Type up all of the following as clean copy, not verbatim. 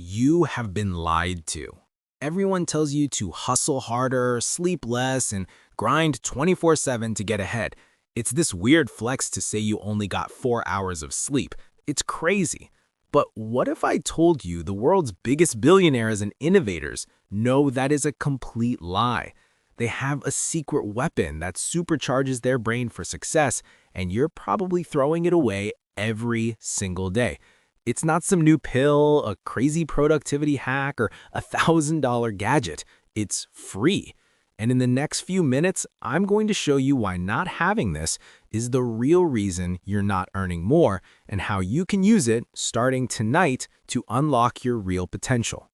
You have been lied to. Everyone tells you to hustle harder, sleep less, and grind 24/7 to get ahead. It's this weird flex to say you only got 4 hours of sleep. It's crazy. But what if I told you the world's biggest billionaires and innovators know that is a complete lie? They have a secret weapon that supercharges their brain for success, and you're probably throwing it away every single day. It's not some new pill, a crazy productivity hack, or $1,000 gadget. It's free. And in the next few minutes, I'm going to show you why not having this is the real reason you're not earning more and how you can use it starting tonight to unlock your real potential.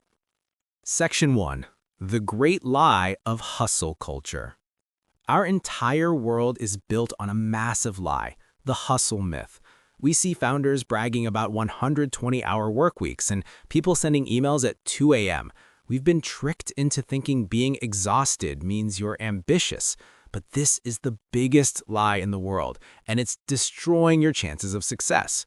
Section 1. The Great Lie of Hustle Culture. Our entire world is built on a massive lie, the hustle myth. We see founders bragging about 120-hour work weeks and people sending emails at 2 a.m. We've been tricked into thinking being exhausted means you're ambitious. But this is the biggest lie in the world, and it's destroying your chances of success.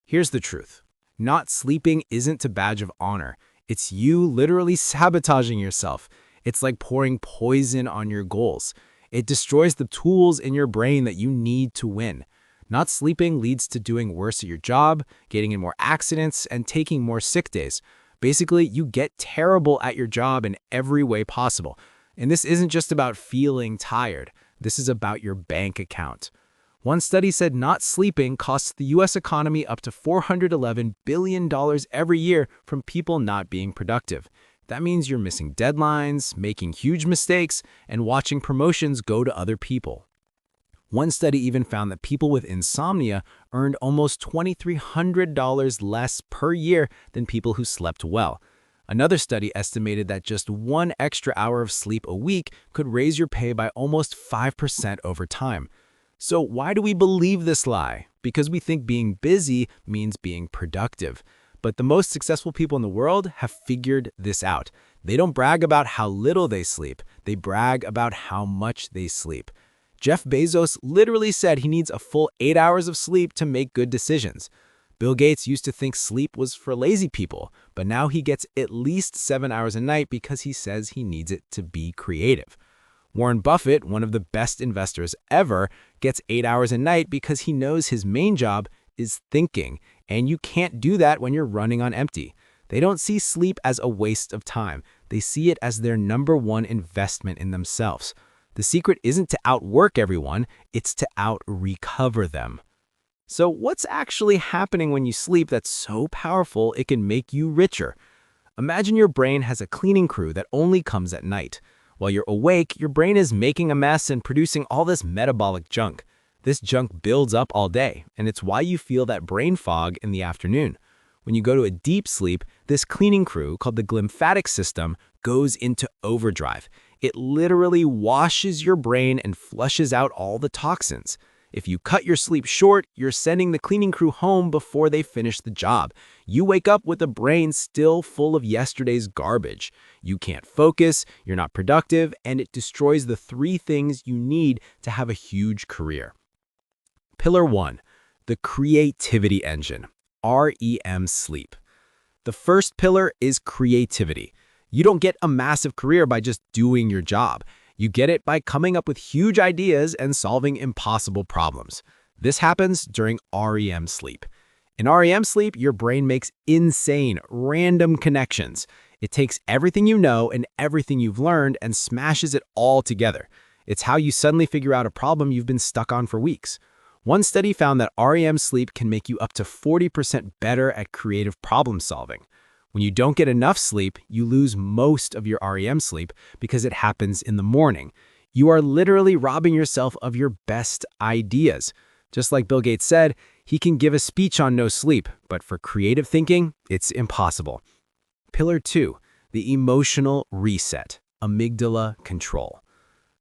Here's the truth. Not sleeping isn't a badge of honor. It's you literally sabotaging yourself. It's like pouring poison on your goals. It destroys the tools in your brain that you need to win. Not sleeping leads to doing worse at your job, getting in more accidents, and taking more sick days. Basically, you get terrible at your job in every way possible. And this isn't just about feeling tired. This is about your bank account. One study said not sleeping costs the U.S. economy up to $411 billion every year from people not being productive. That means you're missing deadlines, making huge mistakes, and watching promotions go to other people. One study even found that people with insomnia earned almost $2,300 less per year than people who slept well. Another study estimated that just 1 extra hour of sleep a week could raise your pay by almost 5% over time. So why do we believe this lie? Because we think being busy means being productive. But the most successful people in the world have figured this out. They don't brag about how little they sleep. They brag about how much they sleep. Jeff Bezos literally said he needs a full 8 hours of sleep to make good decisions. Bill Gates used to think sleep was for lazy people, but now he gets at least 7 hours a night because he says he needs it to be creative. Warren Buffett, one of the best investors ever, gets 8 hours a night because he knows his main job is thinking, and you can't do that when you're running on empty. They don't see sleep as a waste of time. They see it as their #1 investment in themselves. The secret isn't to outwork everyone, it's to out-recover them. So what's actually happening when you sleep that's so powerful it can make you richer? Imagine your brain has a cleaning crew that only comes at night. While you're awake, your brain is making a mess and producing all this metabolic junk. This junk builds up all day, and it's why you feel that brain fog in the afternoon. When you go to a deep sleep, this cleaning crew, called the glymphatic system, goes into overdrive. It literally washes your brain and flushes out all the toxins. If you cut your sleep short, you're sending the cleaning crew home before they finish the job. You wake up with a brain still full of yesterday's garbage. You can't focus, you're not productive, and it destroys the 3 things you need to have a huge career. Pillar 1. The creativity engine. REM Sleep. The first pillar is creativity. You don't get a massive career by just doing your job. You get it by coming up with huge ideas and solving impossible problems. This happens during REM sleep. In REM sleep, your brain makes insane, random connections. It takes everything you know and everything you've learned and smashes it all together. It's how you suddenly figure out a problem you've been stuck on for weeks. One study found that REM sleep can make you up to 40% better at creative problem solving. When you don't get enough sleep, you lose most of your REM sleep because it happens in the morning. You are literally robbing yourself of your best ideas. Just like Bill Gates said, he can give a speech on no sleep, but for creative thinking, it's impossible. Pillar 2, the emotional reset, amygdala control.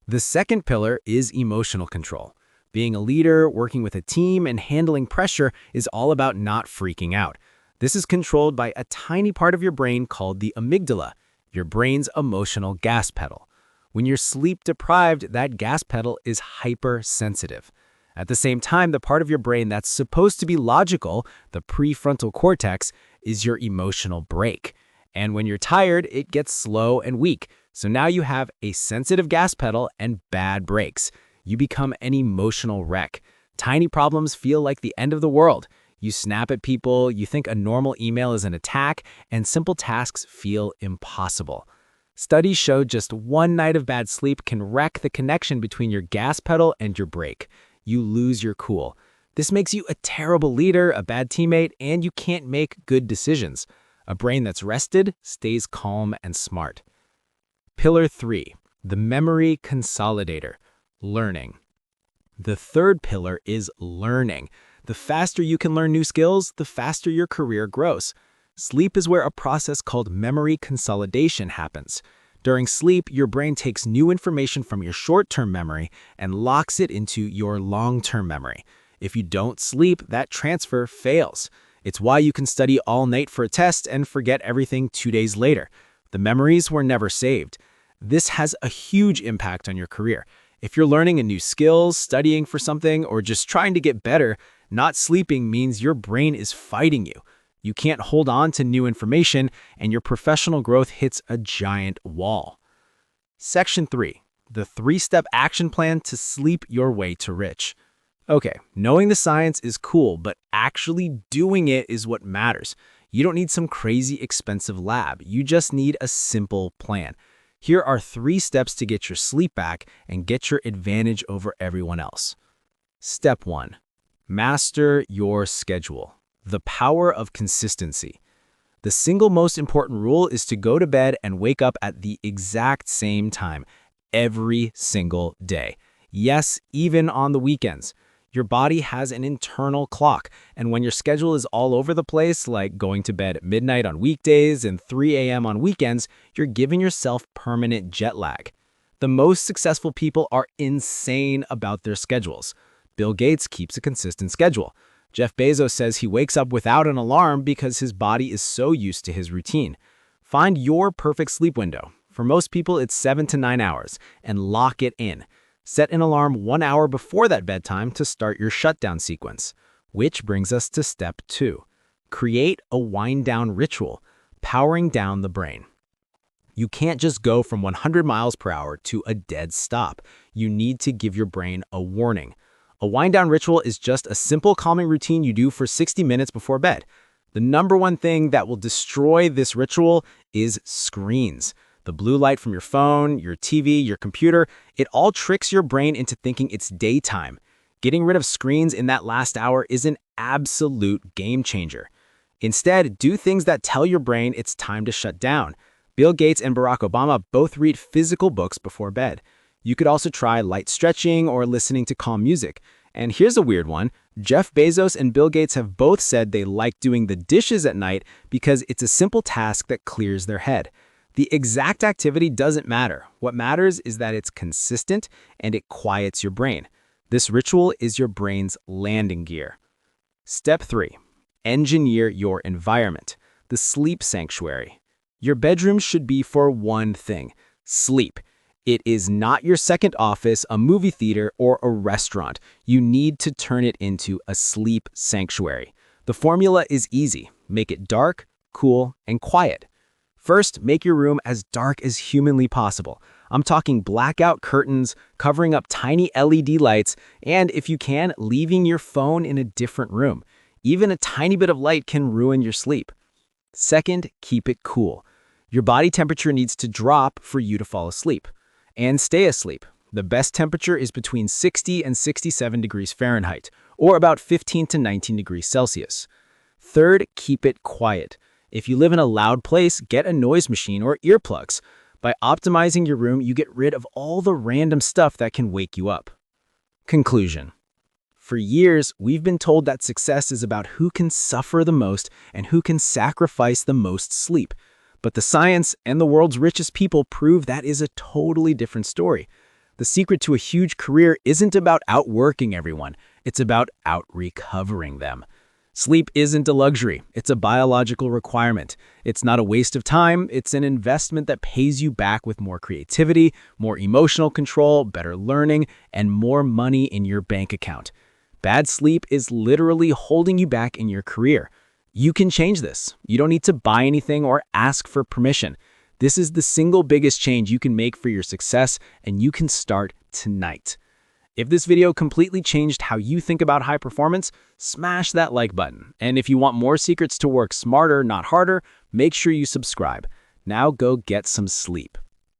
The second pillar is emotional control. Being a leader, working with a team, and handling pressure is all about not freaking out. This is controlled by a tiny part of your brain called the amygdala, your brain's emotional gas pedal. When you're sleep deprived, that gas pedal is hypersensitive. At the same time, the part of your brain that's supposed to be logical, the prefrontal cortex, is your emotional brake. And when you're tired, it gets slow and weak. So now you have a sensitive gas pedal and bad brakes. You become an emotional wreck. Tiny problems feel like the end of the world. You snap at people, you think a normal email is an attack, and simple tasks feel impossible. Studies show just one night of bad sleep can wreck the connection between your gas pedal and your brake. You lose your cool. This makes you a terrible leader, a bad teammate, and you can't make good decisions. A brain that's rested stays calm and smart. Pillar 3, the memory consolidator, learning. The third pillar is learning. The faster you can learn new skills, the faster your career grows. Sleep is where a process called memory consolidation happens. During sleep, your brain takes new information from your short-term memory and locks it into your long-term memory. If you don't sleep, that transfer fails. It's why you can study all night for a test and forget everything 2 days later. The memories were never saved. This has a huge impact on your career. If you're learning a new skill, studying for something, or just trying to get better, not sleeping means your brain is fighting you. You can't hold on to new information, and your professional growth hits a giant wall. Section 3, the 3-step action plan to sleep your way to rich. Okay, knowing the science is cool, but actually doing it is what matters. You don't need some crazy expensive lab. You just need a simple plan. Here are 3 steps to get your sleep back and get your advantage over everyone else. Step 1. Master your schedule. The power of consistency. The single most important rule is to go to bed and wake up at the exact same time, every single day. Yes, even on the weekends. Your body has an internal clock, and when your schedule is all over the place, like going to bed at midnight on weekdays and 3 a.m. on weekends, you're giving yourself permanent jet lag. The most successful people are insane about their schedules. Bill Gates keeps a consistent schedule. Jeff Bezos says he wakes up without an alarm because his body is so used to his routine. Find your perfect sleep window. For most people, it's 7 to 9 hours, and lock it in. Set an alarm 1 hour before that bedtime to start your shutdown sequence. Which brings us to step 2. Create a wind-down ritual, powering down the brain. You can't just go from 100 miles per hour to a dead stop. You need to give your brain a warning. A wind-down ritual is just a simple calming routine you do for 60 minutes before bed. The number one thing that will destroy this ritual is screens. The blue light from your phone, your TV, your computer, it all tricks your brain into thinking it's daytime. Getting rid of screens in that last hour is an absolute game changer. Instead, do things that tell your brain it's time to shut down. Bill Gates and Barack Obama both read physical books before bed. You could also try light stretching or listening to calm music. And here's a weird one. Jeff Bezos and Bill Gates have both said they like doing the dishes at night because it's a simple task that clears their head. The exact activity doesn't matter. What matters is that it's consistent and it quiets your brain. This ritual is your brain's landing gear. Step 3. Engineer your environment. The sleep sanctuary. Your bedroom should be for one thing: sleep. It is not your second office, a movie theater, or a restaurant. You need to turn it into a sleep sanctuary. The formula is easy. Make it dark, cool, and quiet. First, make your room as dark as humanly possible. I'm talking blackout curtains, covering up tiny LED lights, and if you can, leaving your phone in a different room. Even a tiny bit of light can ruin your sleep. Second, keep it cool. Your body temperature needs to drop for you to fall asleep. And stay asleep. The best temperature is between 60 and 67 degrees Fahrenheit, or about 15 to 19 degrees Celsius. Third, keep it quiet. If you live in a loud place, get a noise machine or earplugs. By optimizing your room, you get rid of all the random stuff that can wake you up. Conclusion. For years, we've been told that success is about who can suffer the most and who can sacrifice the most sleep. But the science and the world's richest people prove that is a totally different story. The secret to a huge career isn't about outworking everyone. It's about out-recovering them. Sleep isn't a luxury. It's a biological requirement. It's not a waste of time. It's an investment that pays you back with more creativity, more emotional control, better learning, and more money in your bank account. Bad sleep is literally holding you back in your career. You can change this. You don't need to buy anything or ask for permission. This is the single biggest change you can make for your success, and you can start tonight. If this video completely changed how you think about high performance, smash that like button. And if you want more secrets to work smarter, not harder, make sure you subscribe. Now go get some sleep.